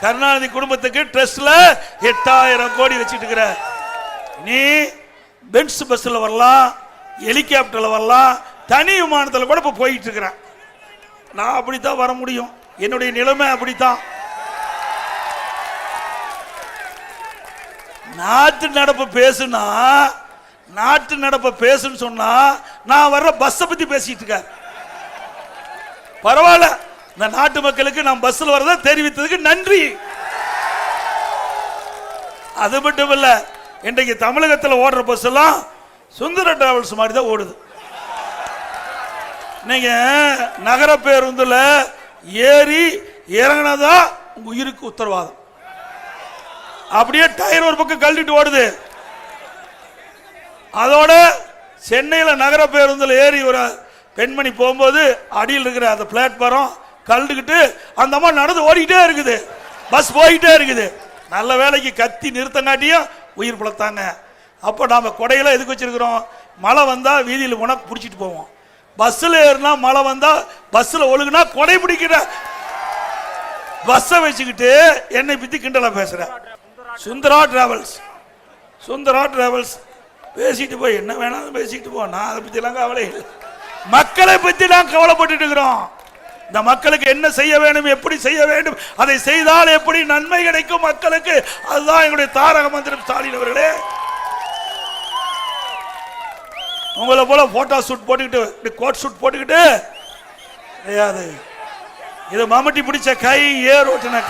கருணாநிதி குடும்பத்துக்கு ட்ரஸ்ட்ல 8000 கோடி வச்சுட்டு இருக்கிற நீ பென்ஸ் பஸ்ல வரலாம், ஹெலிகாப்டர்ல வரலாம், தனி விமானத்தில் கூட இப்ப போயிட்டு இருக்கிறேன். நான் அப்படித்தான் வர முடியும். என்னுடைய நிலைமை அப்படித்தான். நாட்டு நடப்பு பேசுனா, நாட்டு நடப்ப பேசுன்னு சொன்னா நான் வர்ற பஸ்ஸை பத்தி பேசிட்டு இருக்க. பரவாயில்ல, இந்த நாட்டு மக்களுக்கு நான் பஸ்ல வரத தெரிவித்ததுக்கு நன்றி. அது மட்டும் இல்ல, இன்றைக்கு தமிழகத்தில் ஓடுற பஸ் எல்லாம் சுந்தர டிராவல்ஸ் மாதிரி தான் ஓடுது. நீங்க நகர பேருந்துல ஏறி இறங்கினதா உங்க உயிருக்கு உத்தரவாதம். அப்படியே டயர் ஒரு பக்கம் கழட்டிட்டு ஓடுது. அதோட சென்னையில் நகர பேருந்தில் ஏறி ஒரு பெண்மணி போகும்போது அடியில் இருக்கிற அந்த பிளாட்பாரம் கழட்டுக்கிட்டு அந்த அம்மா நடந்து ஓடிக்கிட்டே இருக்குது. பஸ் போயிட்டே இருக்குது. நல்ல வேலைக்கு கத்தி நிறுத்தங்காட்டியும் உயிர் பிழைத்தாங்க. அப்போ நாம கொடையெல்லாம் எதுக்கு வச்சிருக்கிறோம்? மழை வந்தா வீதியில் உனக்கு பிடிச்சிட்டு போவோம். பஸ்ஸில் ஏறினா மழை வந்தா பஸ்ஸில் ஒழுகுனா கொடை பிடிக்கிற பஸ்ஸை வச்சுக்கிட்டு என்னை பத்தி கிண்டலா பேசுற. சுந்தரா டிராவல்ஸ், சுந்தரா டிராவல்ஸ் பேசிட்டு போய் என்ன வேணாலும் பேசிட்டு போ. நான் அதை பத்தி எல்லாம் கவலை இல்லை. மக்களை பத்தி நான் கவலைப்பட்டு இருக்கிறோம். இந்த மக்களுக்கு என்ன செய்ய வேண்டும், எப்படி செய்ய வேண்டும், அதை செய்தால் எப்படி நன்மை கிடைக்கும் மக்களுக்கு, அதுதான் எங்களுடைய தாரக மந்திரம். ஸ்டாலின் அவர்களே, உங்களை போல போட்டோ ஷூட் போட்டுக்கிட்டு கோட் ஷூட் போட்டுக்கிட்டு கிடையாது. இது மம்முட்டி பிடிச்ச கை ஏர் ஓட்டுன